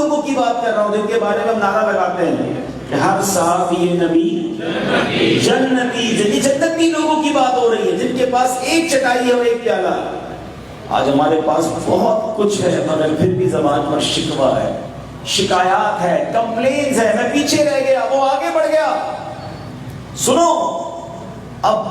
لوگوں کی بات کر رہا ہوں جن کے بارے میں ہم نعرہ لگاتے ہیں کہ ہر صحابی نبی جنتی، جنتی لوگوں کی بات ہو رہی ہے جن کے پاس ایک چٹائی ہے اور ایک پیالہ ہے۔ آج ہمارے پاس بہت کچھ ہے مگر پھر بھی زبان پر شکوہ ہے، شکایات ہے، کمپلینز ہے، میں پیچھے رہ گیا، وہ آگے بڑھ گیا۔ سنو، اب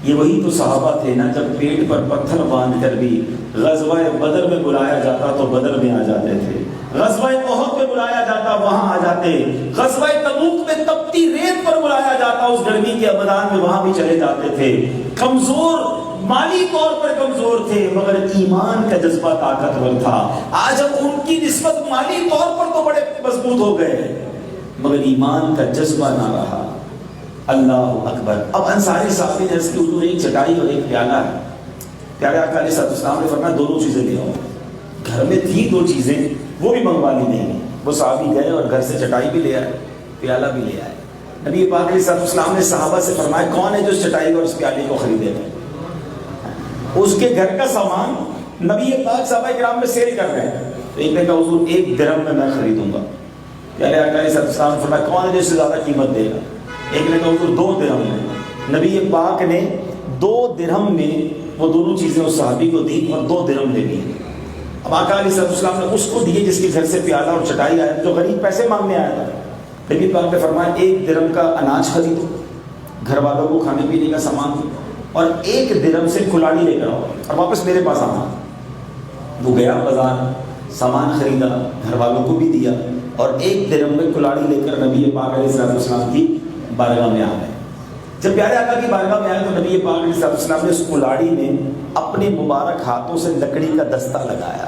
یہ وہی تو صحابہ تھے نا جب پیٹ پر پتھر باندھ کر بھی غزوہ بدر میں بلایا جاتا تو بدر میں آ جاتے تھے، غزوہ احد میں بلایا جاتا وہاں آ جاتے، غزوہ تبوک میں تپتی ریت پر بلایا جاتا اس گرمی کے میدان میں وہاں بھی چلے جاتے تھے۔ کمزور، مالی طور پر کمزور تھے مگر ایمان کا جذبہ طاقتور تھا۔ آج ہم ان کی نسبت مالی طور پر تو بڑے مضبوط ہو گئے مگر ایمان کا جذبہ نہ رہا۔ اللہ اکبر۔ اب انصاری صاحب نے اس کی حضور ایک چٹائی اور ایک پیالہ ہے، پیارے آقا علیہ السلام نے فرمایا دونوں چیزیں لے آؤ۔ گھر میں تھی دو چیزیں وہ بھی منگوا لی نہیں، وہ صحابی گئے اور گھر سے چٹائی بھی لے آئے، پیالہ بھی لے آئے۔ نبی پاک علیہ السلام نے صحابہ سے فرمایا کون ہے جو اس چٹائی اور اس پیالے کو خریدے گا؟ اس کے گھر کا سامان نبی پاک صحابہ کرام میں سیل کر رہے ہیں، تو ایک نے کہا حضور 1 درہم میں خریدوں گا۔ پیارے آقا علیہ السلام نے فرمایا کون ہے جو اس سے زیادہ قیمت دے گا؟ ایک نے کہا حضور 2 درہم میں۔ نبی پاک نے 2 درہم میں وہ دونوں چیزیں اس صحابی کو دی اور 2 درہم لے لی۔ اب آقا علیہ السلام نے اس کو دیے جس کے گھر سے پیالہ اور چٹائی آیا، جو غریب پیسے مانگنے آیا تھا۔ نبی پاک نے فرمایا 1 درہم کا اناج خریدو، گھر والوں کو کھانے پینے کا سامان دو، اور 1 درہم سے کلاڑی لے کر آؤ اور واپس میرے پاس آنا۔ وہ گیا بازار، سامان خریدا، گھر والوں کو بھی دیا اور 1 درہم میں کلاڑی لے کر نبی پاک علیہ السلام کی بارگاہ میں آ گئے۔ جب پیارے آقا کی بارگاہ میں آئے تو نبی پاک علیہ السلام نے اس کلاڑی میں اپنے مبارک ہاتھوں سے لکڑی کا دستہ لگایا۔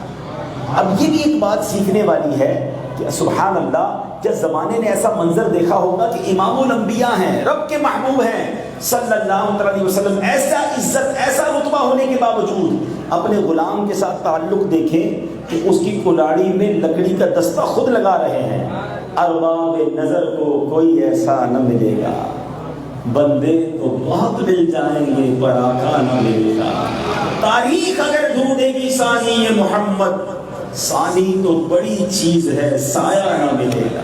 اب یہ بھی ایک بات سیکھنے والی ہے کہ سبحان اللہ، جس زمانے نے ایسا منظر دیکھا ہوگا کہ امام الانبیاء ہیں، رب کے محبوب ہیں صلی اللہ علیہ وسلم، ایسا عزت، ایسا رتبہ ہونے کے باوجود اپنے غلام کے ساتھ تعلق دیکھیں کہ اس کی کلاڑی میں لکڑی کا دستہ خود لگا رہے ہیں۔ ارباب نظر کو کوئی ایسا نہ ملے گا، بندے تو بہت مل جائیں گے پر آقا نہ ملے گا۔ تاریخ اگر ڈھونڈے گی ثانی محمد، ثانی تو بڑی چیز ہے، سایہ نہ ملے گا۔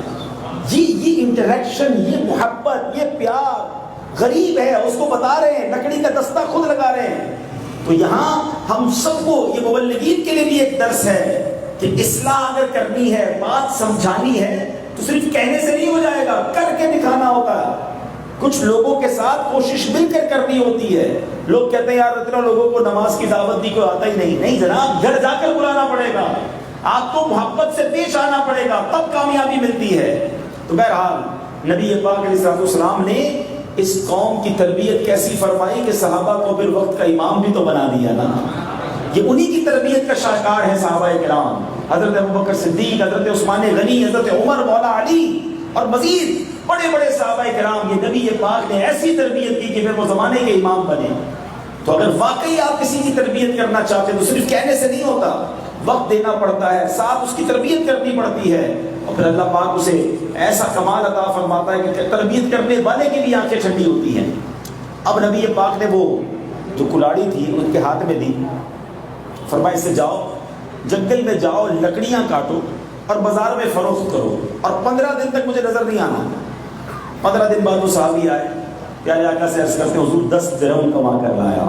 یہ انٹریکشن، یہ محبت، یہ پیار، غریب ہے اس کو بتا رہے ہیں، لکڑی کا دستہ خود لگا رہے ہیں۔ تو یہاں ہم سب کو، یہ مبلغین کے لیے بھی ایک درس ہے کہ اصلاح اگر کرنی ہے، بات سمجھانی ہے تو صرف کہنے سے نہیں ہو جائے گا، کر کے دکھانا ہوگا۔ کچھ لوگوں کے ساتھ کوشش مل کر کرنی ہوتی ہے۔ لوگ کہتے ہیں یار اتنا لوگوں کو نماز کی دعوت دی، کوئی آتا ہی نہیں۔ نہیں جناب، گھر جا کر بلانا پڑے گا، آپ کو محبت سے پیش آنا پڑے گا، تب کامیابی ملتی ہے۔ تو بہرحال نبی پاک علیہ السلام نے اس قوم کی تربیت کیسی فرمائی کہ صحابہ کو پھر وقت کا امام بھی تو بنا دیا نا۔ یہ انہی کی تربیت کا شاہکار ہے صحابہ کرام، حضرت ابوبکر صدیق، حضرت عثمان غنی، حضرت عمر مولا علی اور مزید بڑے بڑے صحابہ کرام۔ یہ نبی پاک نے ایسی تربیت کی کہ پھر وہ زمانے کے امام بنے۔ تو اگر واقعی آپ کسی کی تربیت کرنا چاہتے ہیں تو صرف کہنے سے نہیں ہوتا، وقت دینا پڑتا ہے، ساتھ اس کی تربیت کرنی پڑتی ہے، اور پھر اللہ پاک اسے ایسا کمال عطا فرماتا ہے کہ تربیت کرنے والے کی بھی آنکھیں ٹھنڈی ہوتی ہیں۔ اب نبی پاک نے وہ جو کلاڑی تھی ان کے ہاتھ میں دی، فرمایا اس سے جاؤ، جنگل میں جاؤ، لکڑیاں کاٹو اور بازار میں فروخت کرو، اور 15 دن تک مجھے نظر نہیں آنا۔ 15 دن بعد وہ صحابی آئے، پیارے آقا سے عرض کرتے حضور 10 درہم کما کر لایا۔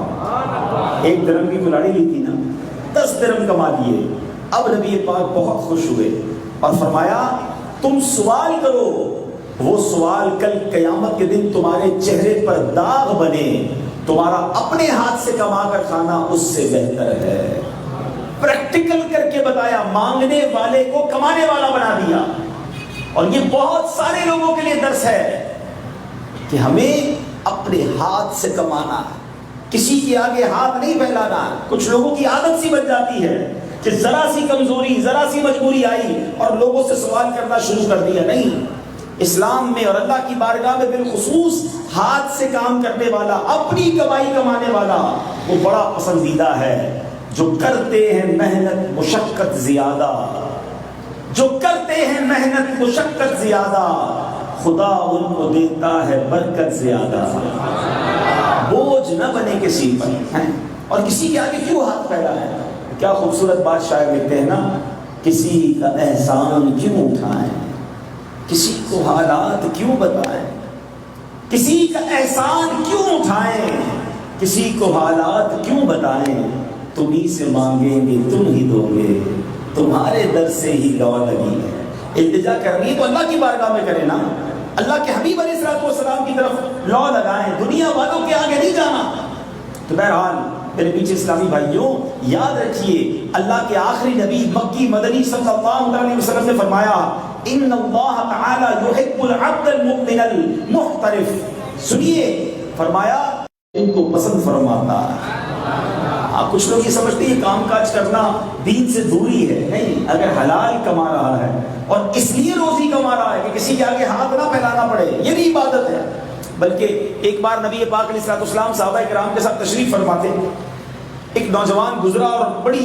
1 درہم کی کلاڑی لی تھی نا، 10 درہم کما لیے۔ اب نبی پاک بہت خوش ہوئے اور فرمایا تم سوال کرو، وہ سوال کل قیامت کے دن تمہارے چہرے پر داغ بنے، تمہارا اپنے ہاتھ سے کما کر کھانا اس سے بہتر ہے۔ پریکٹیکل کر کے بتایا، مانگنے والے کو کمانے والا بنا دیا۔ اور یہ بہت سارے لوگوں کے لیے درس ہے کہ ہمیں اپنے ہاتھ سے کمانا ہے، کسی کے آگے ہاتھ نہیں پھیلانا۔ کچھ لوگوں کی عادت سی بن جاتی ہے کہ ذرا سی کمزوری، ذرا سی مجبوری آئی اور لوگوں سے سوال کرنا شروع کر دیا۔ نہیں، اسلام میں اور اللہ کی بارگاہ میں بالخصوص ہاتھ سے کام کرنے والا، اپنی کمائی کمانے والا وہ بڑا پسندیدہ ہے۔ جو کرتے ہیں محنت مشقت زیادہ، جو کرتے ہیں محنت مشقت زیادہ، خدا ان کو دیتا ہے برکت زیادہ۔ بوجھ نہ بنے کسی پر، اور کسی کے آگے کیوں ہاتھ پھیلا ہے۔ کیا خوبصورت بات شاعر لکھتے ہیں نا کہ کسی کا احسان کیوں اٹھائیں، کسی کو حالات کیوں بتائیں، کسی کا احسان کیوں اٹھائیں، کسی کو حالات کیوں بتائیں، تم ہی سے مانگیں گے تم ہی دو گے، تمہارے در سے ہی لو لگی ہے۔ التجا کرنی تو اللہ کی بارگاہ میں کرے نا، اللہ کے حبیب علیہ السلام کی طرف لو لگائیں، دنیا والوں کے آگے نہیں جانا۔ تو بہرحال میرے پیچھے اسلامی بھائیوں، یاد رکھیے اللہ کے آخری نبی مکی مدنی صلی اللہ علیہ وسلم نے فرمایا ان اللہ تعالی یحب العبد المؤمن المحترف۔ سنیے، فرمایا ان کو پسند فرماتا ہے۔ کچھ لوگ یہ سمجھتے ہیں کام کاج کرنا دین سے دوری ہے، نہیں، اگر حلال کما رہا ہے اور اس لیے روزی کما رہا ہے کہ کسی کے آگے ہاتھ نہ پھیلانا پڑے، یہ بھی عبادت ہے۔ بلکہ ایک بار نبی پاک علیہ السلام صحابہ کرام کے ساتھ تشریف فرماتے، ایک نوجوان گزرا اور بڑی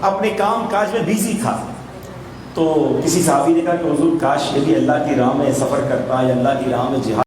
اپنے کام کاج میں بیزی تھا، تو کسی صحابی نے کہا کہ حضور کاش یہ بھی اللہ کی راہ میں سفر کرتا ہے، اللہ کی راہ میں جہاد